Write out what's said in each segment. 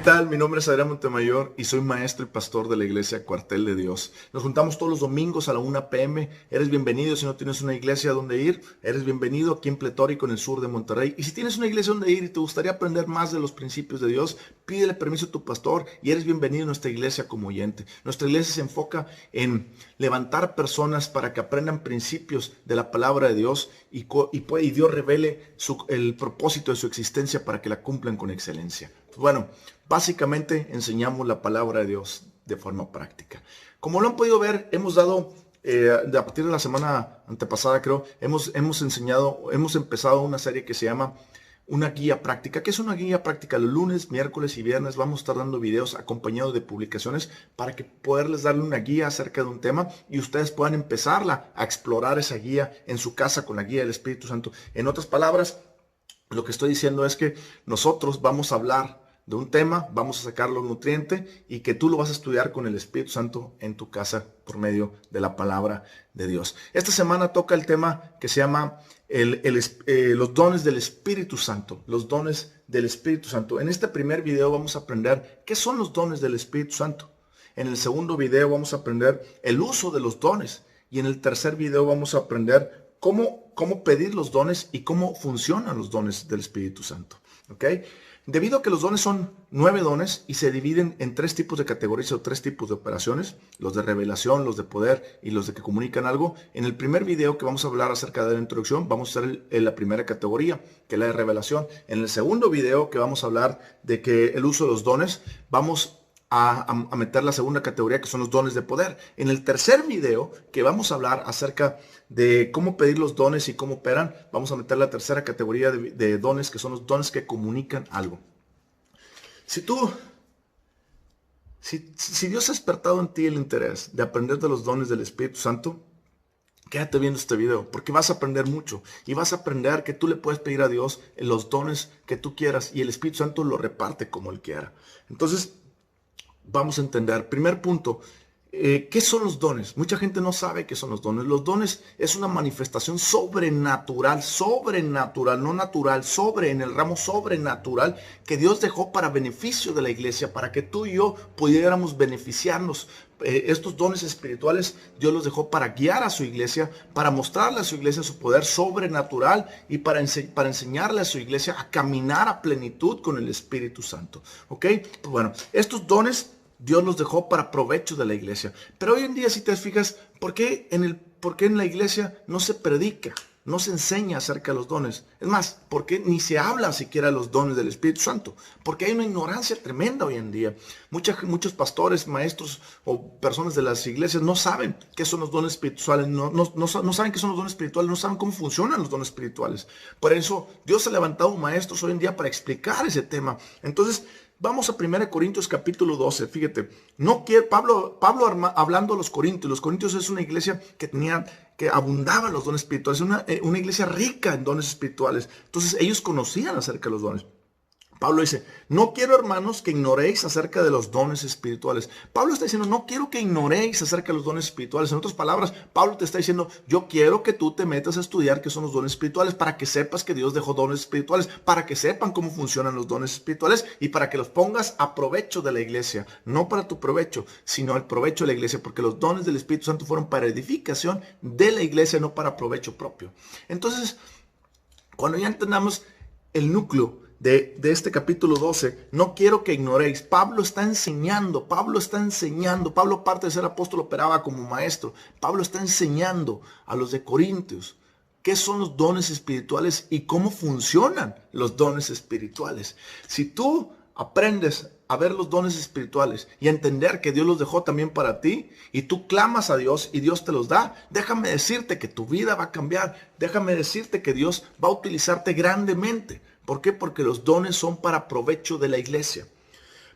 tal? Mi nombre es Adrián Montemayor y soy maestro y pastor de la iglesia Cuartel de Dios. Nos juntamos todos los domingos a la 1 p.m. Eres bienvenido si no tienes una iglesia donde ir. Eres bienvenido aquí en Pletórico, en el sur de Monterrey. Y si tienes una iglesia donde ir y te gustaría aprender más de los principios de Dios, pídele permiso a tu pastor y eres bienvenido a nuestra iglesia como oyente. Nuestra iglesia se enfoca en levantar personas para que aprendan principios de la palabra de Dios y Dios revele el propósito de su existencia para que la cumplan con excelencia. Bueno, básicamente enseñamos la palabra de Dios de forma práctica. Como lo han podido ver, hemos dado, a partir de la semana antepasada creo, hemos empezado una serie que se llama Una Guía Práctica. ¿Qué es una guía práctica? Los lunes, miércoles y viernes vamos a estar dando videos acompañados de publicaciones para que poderles darle una guía acerca de un tema y ustedes puedan empezarla a explorar esa guía en su casa con la guía del Espíritu Santo. En otras palabras, lo que estoy diciendo es que nosotros vamos a hablar de un tema, vamos a sacar los nutrientes y que tú lo vas a estudiar con el Espíritu Santo en tu casa por medio de la palabra de Dios. Esta semana toca el tema que se llama los dones del Espíritu Santo. Los dones del Espíritu Santo. En este primer video vamos a aprender qué son los dones del Espíritu Santo. En el segundo video vamos a aprender el uso de los dones. Y en el tercer video vamos a aprender cómo pedir los dones y cómo funcionan los dones del Espíritu Santo. ¿Ok? Debido a que los dones son 9 dones y se dividen en 3 tipos de categorías o 3 tipos de operaciones, los de revelación, los de poder y los de que comunican algo, en el primer video que vamos a hablar acerca de la introducción, vamos a hacer la primera categoría, que es la de revelación. En el segundo video que vamos a hablar de que el uso de los dones, vamos a meter la segunda categoría, que son los dones de poder. En el tercer video que vamos a hablar acerca de cómo pedir los dones y cómo operan, vamos a meter la tercera categoría de dones, que son los dones que comunican algo. Si Dios ha despertado en ti el interés de aprender de los dones del Espíritu Santo, quédate viendo este video, porque vas a aprender mucho y vas a aprender que tú le puedes pedir a Dios los dones que tú quieras y el Espíritu Santo lo reparte como Él quiera. Entonces, vamos a entender. Primer punto, ¿qué son los dones? Mucha gente no sabe qué son los dones. Los dones es una manifestación sobrenatural, no natural, en el ramo sobrenatural que Dios dejó para beneficio de la iglesia, para que tú y yo pudiéramos beneficiarnos. Estos dones espirituales Dios los dejó para guiar a su iglesia, para mostrarle a su iglesia su poder sobrenatural y para enseñarle a su iglesia a caminar a plenitud con el Espíritu Santo. ¿Ok? Pues bueno, estos dones Dios los dejó para provecho de la iglesia. Pero hoy en día, si te fijas, ¿por qué en la iglesia no se predica? No se enseña acerca de los dones. Es más, ¿por qué ni se habla siquiera de los dones del Espíritu Santo? Porque hay una ignorancia tremenda hoy en día. Muchos pastores, maestros o personas de las iglesias no saben qué son los dones espirituales, no saben qué son los dones espirituales, no saben cómo funcionan los dones espirituales. Por eso Dios ha levantado maestros hoy en día para explicar ese tema. Entonces, vamos a 1 Corintios capítulo 12, fíjate. Pablo hablando a los Corintios. Los Corintios es una iglesia que abundaba en los dones espirituales. Una iglesia rica en dones espirituales. Entonces ellos conocían acerca de los dones. Pablo dice, no quiero, hermanos, que ignoréis acerca de los dones espirituales. Pablo está diciendo, no quiero que ignoréis acerca de los dones espirituales. En otras palabras, Pablo te está diciendo, yo quiero que tú te metas a estudiar qué son los dones espirituales, para que sepas que Dios dejó dones espirituales, para que sepan cómo funcionan los dones espirituales y para que los pongas a provecho de la iglesia. No para tu provecho, sino al provecho de la iglesia, porque los dones del Espíritu Santo fueron para edificación de la iglesia, no para provecho propio. Entonces, cuando ya entendamos el núcleo de este capítulo 12, no quiero que ignoréis. Pablo está enseñando. Pablo, aparte de ser apóstol, operaba como maestro. Pablo está enseñando a los de Corintios qué son los dones espirituales y cómo funcionan los dones espirituales. Si tú aprendes a ver los dones espirituales y a entender que Dios los dejó también para ti y tú clamas a Dios y Dios te los da, déjame decirte que tu vida va a cambiar. Déjame decirte que Dios va a utilizarte grandemente. ¿Por qué? Porque los dones son para provecho de la iglesia.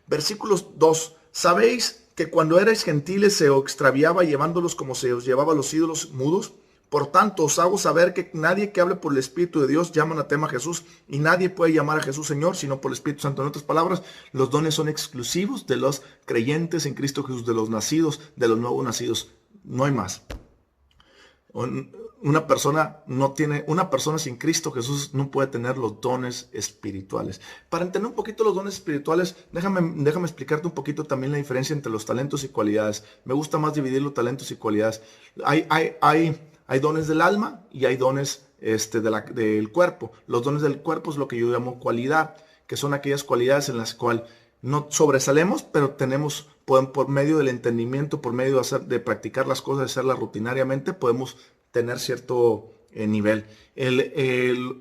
Versículos 2. ¿Sabéis que cuando erais gentiles se os extraviaba llevándolos como se os llevaba los ídolos mudos? Por tanto, os hago saber que nadie que hable por el Espíritu de Dios llama anatema a Jesús, y nadie puede llamar a Jesús Señor, sino por el Espíritu Santo. En otras palabras, los dones son exclusivos de los creyentes en Cristo Jesús, de los nacidos, de los nuevos nacidos. No hay más. Una persona una persona sin Cristo Jesús no puede tener los dones espirituales. Para entender un poquito los dones espirituales, déjame explicarte un poquito también la diferencia entre los talentos y cualidades. Me gusta más dividir los talentos y cualidades. Hay dones del alma y hay dones del cuerpo. Los dones del cuerpo es lo que yo llamo cualidad, que son aquellas cualidades en las cuales no sobresalemos, pero por medio del entendimiento, por medio de practicar las cosas, de hacerlas rutinariamente, podemos tener cierto nivel.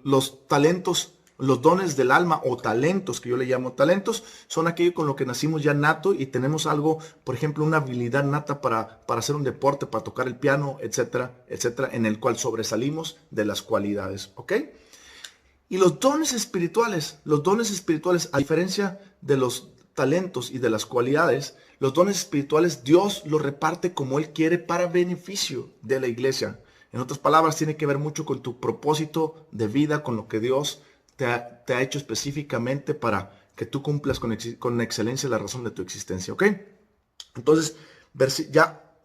Los talentos, los dones del alma o talentos, que yo le llamo talentos, son aquello con lo que nacimos ya nato y tenemos algo, por ejemplo, una habilidad nata para hacer un deporte, para tocar el piano, etcétera, etcétera, en el cual sobresalimos de las cualidades, ¿ok? Y los dones espirituales, a diferencia de los talentos y de las cualidades, los dones espirituales Dios los reparte como Él quiere para beneficio de la iglesia. En otras palabras, tiene que ver mucho con tu propósito de vida, con lo que Dios te ha hecho específicamente para que tú cumplas con excelencia la razón de tu existencia, ¿ok? Entonces, ya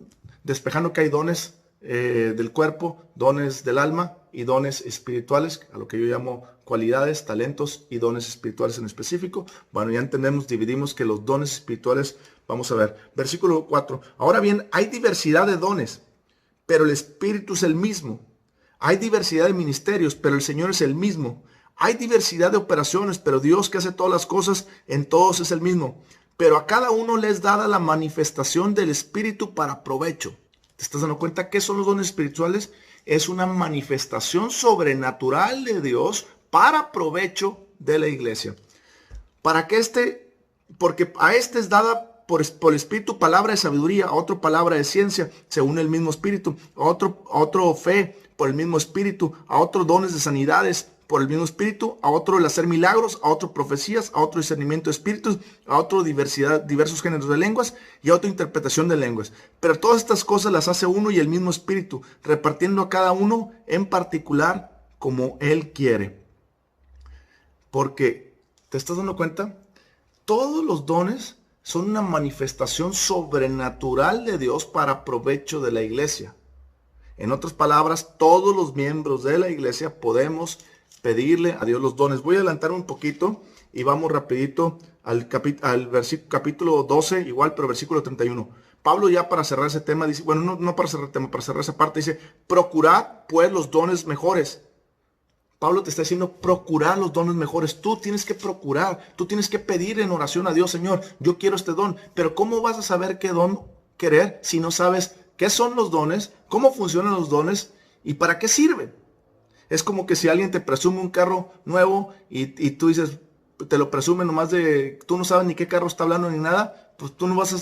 despejando que hay dones del cuerpo, dones del alma y dones espirituales, a lo que yo llamo cualidades, talentos y dones espirituales en específico. Bueno, ya entendemos, dividimos que los dones espirituales, vamos a ver, versículo 4. Ahora bien, hay diversidad de dones, pero el Espíritu es el mismo. Hay diversidad de ministerios, pero el Señor es el mismo. Hay diversidad de operaciones, pero Dios que hace todas las cosas, en todos es el mismo. Pero a cada uno le es dada la manifestación del Espíritu para provecho. ¿Te estás dando cuenta qué son los dones espirituales? Es una manifestación sobrenatural de Dios para provecho de la iglesia. Porque a este es dada por el Espíritu palabra de sabiduría, a otro palabra de ciencia, según el mismo Espíritu, a otro fe por el mismo Espíritu, a otro dones de sanidades por el mismo Espíritu, a otro el hacer milagros, a otro profecías, a otro discernimiento de espíritus, a otro diversos géneros de lenguas y a otra interpretación de lenguas. Pero todas estas cosas las hace uno y el mismo Espíritu, repartiendo a cada uno en particular como Él quiere. Porque, ¿te estás dando cuenta? Todos los dones son una manifestación sobrenatural de Dios para provecho de la iglesia. En otras palabras, todos los miembros de la iglesia podemos pedirle a Dios los dones. Voy a adelantar un poquito y vamos rapidito al capítulo 12, igual, pero versículo 31. Pablo ya para cerrar ese tema dice, bueno, no para cerrar el tema, para cerrar esa parte dice, procurad pues los dones mejores. Pablo te está diciendo procurar los dones mejores. Tú tienes que procurar, tú tienes que pedir en oración a Dios, Señor, yo quiero este don. Pero ¿cómo vas a saber qué don querer si no sabes qué son los dones, cómo funcionan los dones y para qué sirven? Es como que si alguien te presume un carro nuevo y tú dices, te lo presume nomás tú no sabes ni qué carro está hablando ni nada, pues tú le vas a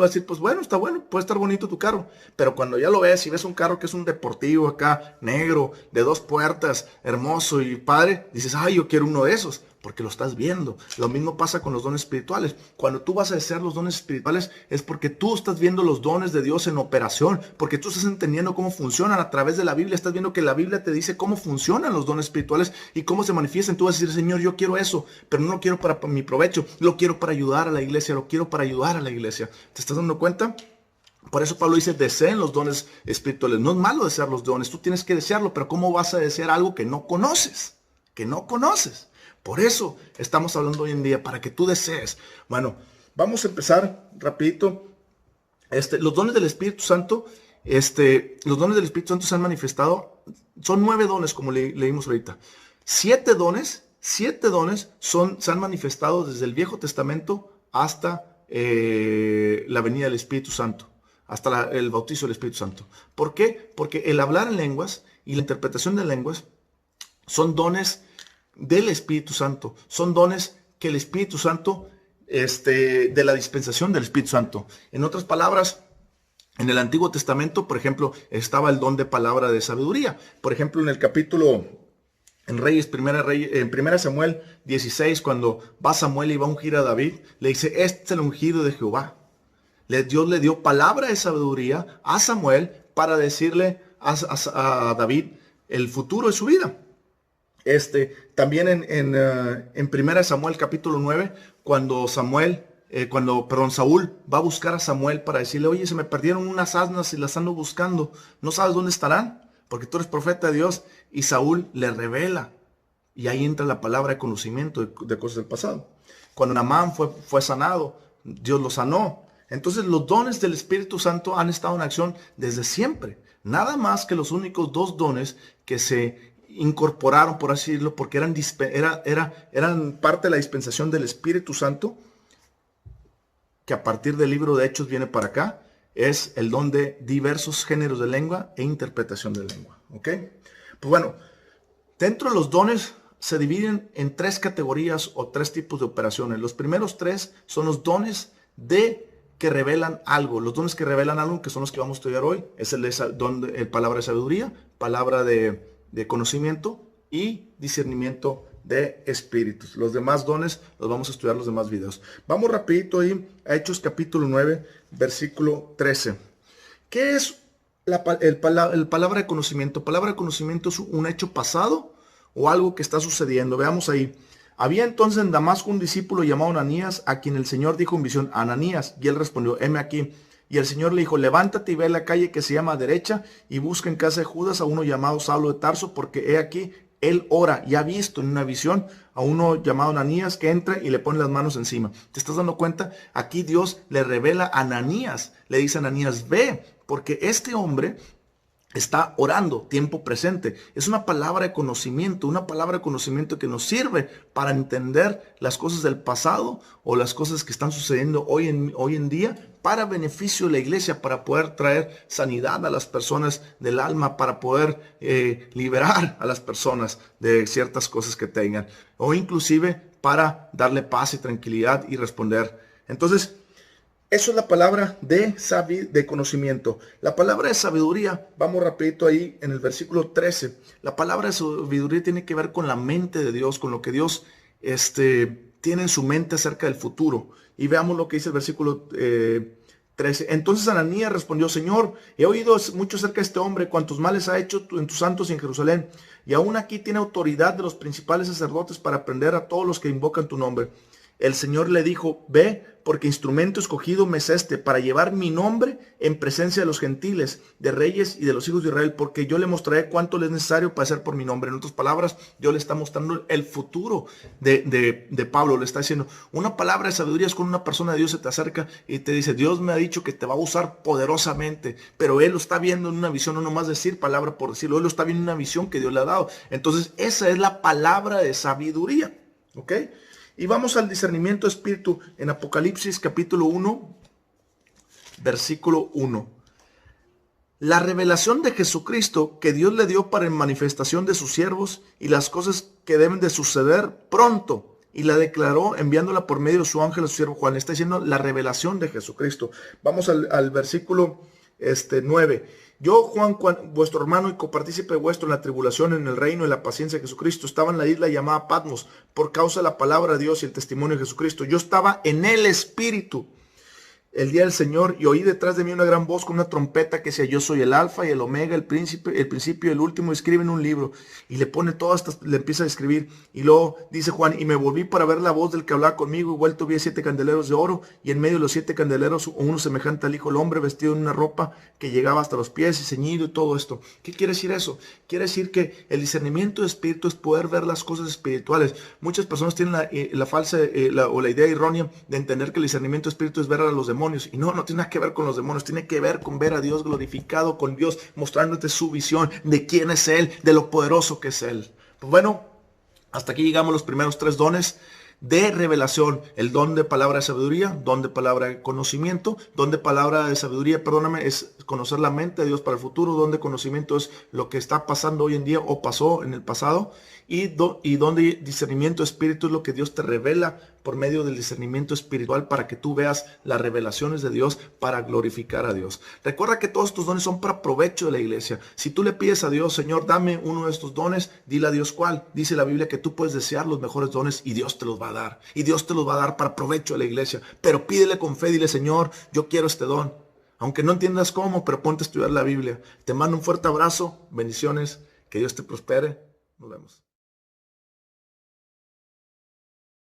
decir, pues bueno, está bueno, puede estar bonito tu carro. Pero cuando ya lo ves y ves un carro que es un deportivo acá, negro, de 2 puertas, hermoso y padre, dices, ay, yo quiero uno de esos, porque lo estás viendo. Lo mismo pasa con los dones espirituales. Cuando tú vas a desear los dones espirituales es porque tú estás viendo los dones de Dios en operación, porque tú estás entendiendo cómo funcionan a través de la Biblia, estás viendo que la Biblia te dice cómo funcionan los dones espirituales y cómo se manifiestan. Tú vas a decir, Señor, yo quiero eso, pero no lo quiero para mi provecho, lo quiero para ayudar a la iglesia, lo quiero para ayudar a la iglesia. ¿Te estás dando cuenta? Por eso Pablo dice, deseen los dones espirituales. No es malo desear los dones, tú tienes que desearlo, pero ¿cómo vas a desear algo que no conoces? Que no conoces. Por eso estamos hablando hoy en día, para que tú desees. Bueno, vamos a empezar rapidito. Los dones del Espíritu Santo, los dones del Espíritu Santo se han manifestado. Son 9 dones, como leímos ahorita. 7 dones se han manifestado desde el Viejo Testamento hasta la venida del Espíritu Santo, hasta el bautizo del Espíritu Santo. ¿Por qué? Porque el hablar en lenguas y la interpretación de lenguas son dones del Espíritu Santo. Son dones que el Espíritu Santo, de la dispensación del Espíritu Santo. En otras palabras, en el Antiguo Testamento, por ejemplo, estaba el don de palabra de sabiduría. Por ejemplo, en 1 Samuel 16, cuando va Samuel y va a ungir a David, le dice, este es el ungido de Jehová. Dios le dio palabra de sabiduría a Samuel para decirle a David el futuro de su vida. También en 1 Samuel capítulo 9, cuando Samuel Saúl va a buscar a Samuel para decirle, oye, se me perdieron unas asnas y las ando buscando. ¿No sabes dónde estarán? Porque tú eres profeta de Dios. Y Saúl le revela. Y ahí entra la palabra de conocimiento de cosas del pasado. Cuando Naamán fue sanado, Dios lo sanó. Entonces los dones del Espíritu Santo han estado en acción desde siempre. Nada más que los únicos dos dones que se incorporaron, por así decirlo, porque eran parte de la dispensación del Espíritu Santo, que a partir del libro de Hechos viene para acá, es el don de diversos géneros de lengua e interpretación de lengua. ¿Ok? Pues bueno, dentro de los dones se dividen en tres categorías o tres tipos de operaciones. Los primeros tres son los dones que revelan algo. Los dones que revelan algo, que son los que vamos a estudiar hoy, es el don de palabra de sabiduría, palabra de conocimiento y discernimiento de espíritus. Los demás dones los vamos a estudiar en los demás videos. Vamos rapidito ahí a Hechos capítulo 9, versículo 13. ¿Qué es el palabra de conocimiento? Palabra de conocimiento es un hecho pasado o algo que está sucediendo. Veamos ahí. Había entonces en Damasco un discípulo llamado Ananías, a quien el Señor dijo en visión, Ananías, y él respondió, heme aquí. Y el Señor le dijo, levántate y ve a la calle que se llama Derecha y busca en casa de Judas a uno llamado Saulo de Tarso, porque he aquí, él ora y ha visto en una visión a uno llamado Ananías que entra y le pone las manos encima. ¿Te estás dando cuenta? Aquí Dios le revela a Ananías, le dice a Ananías, ve, porque este hombre está orando, tiempo presente. Es una palabra de conocimiento que nos sirve para entender las cosas del pasado o las cosas que están sucediendo hoy en día para beneficio de la iglesia, para poder traer sanidad a las personas del alma, para poder liberar a las personas de ciertas cosas que tengan, o inclusive para darle paz y tranquilidad y responder. Entonces, eso es la palabra de conocimiento. La palabra de sabiduría, vamos rapidito ahí en el versículo 13. La palabra de sabiduría tiene que ver con la mente de Dios, con lo que Dios tiene en su mente acerca del futuro. Y veamos lo que dice el versículo 13. Entonces Ananías respondió, Señor, he oído mucho acerca de este hombre, cuantos males ha hecho en tus santos y en Jerusalén. Y aún aquí tiene autoridad de los principales sacerdotes para prender a todos los que invocan tu nombre. El Señor le dijo, ve, porque instrumento escogido me es este, para llevar mi nombre en presencia de los gentiles, de reyes y de los hijos de Israel, porque yo le mostraré cuánto le es necesario para hacer por mi nombre. En otras palabras, Dios le está mostrando el futuro de Pablo. Le está diciendo, una palabra de sabiduría es cuando una persona de Dios se te acerca y te dice, Dios me ha dicho que te va a usar poderosamente, pero él lo está viendo en una visión, no nomás decir palabra por decirlo, él lo está viendo en una visión que Dios le ha dado. Entonces, esa es la palabra de sabiduría, ¿ok? Y vamos al discernimiento de espíritu en Apocalipsis capítulo 1, versículo 1. La revelación de Jesucristo que Dios le dio para en manifestación de sus siervos y las cosas que deben de suceder pronto. Y la declaró enviándola por medio de su ángel a su siervo Juan. Está diciendo la revelación de Jesucristo. Vamos al versículo 9. Yo, Juan, vuestro hermano y copartícipe vuestro en la tribulación, en el reino y la paciencia de Jesucristo, estaba en la isla llamada Patmos por causa de la palabra de Dios y el testimonio de Jesucristo. Yo estaba en el Espíritu el día del Señor y oí detrás de mí una gran voz con una trompeta que decía, yo soy el alfa y el omega, el principio y el último. Escribe en un libro y le pone todas estas, le empieza a escribir y luego dice Juan, y me volví para ver la voz del que hablaba conmigo y vuelto vi 7 candeleros de oro y en medio de los 7 candeleros uno semejante al Hijo del Hombre vestido en una ropa que llegaba hasta los pies y ceñido y todo esto. ¿Qué quiere decir eso? Quiere decir que el discernimiento de espíritu es poder ver las cosas espirituales. Muchas personas tienen la falsa o la idea errónea de entender que el discernimiento de espíritu es ver a los demonios. Y no tiene nada que ver con los demonios, tiene que ver con ver a Dios glorificado, con Dios mostrándote su visión de quién es Él, de lo poderoso que es Él. Pues bueno, hasta aquí llegamos los primeros 3 dones de revelación: el don de palabra de sabiduría, don de palabra de conocimiento. Don de palabra de sabiduría, es conocer la mente de Dios para el futuro. Don de conocimiento es lo que está pasando hoy en día o pasó en el pasado. Y don de discernimiento espíritu es lo que Dios te revela por medio del discernimiento espiritual para que tú veas las revelaciones de Dios para glorificar a Dios. Recuerda que todos estos dones son para provecho de la iglesia. Si tú le pides a Dios, Señor, dame uno de estos dones, dile a Dios cuál. Dice la Biblia que tú puedes desear los mejores dones y Dios te los va a dar. Y Dios te los va a dar para provecho de la iglesia. Pero pídele con fe, dile, Señor, yo quiero este don. Aunque no entiendas cómo, pero ponte a estudiar la Biblia. Te mando un fuerte abrazo, bendiciones, que Dios te prospere. Nos vemos.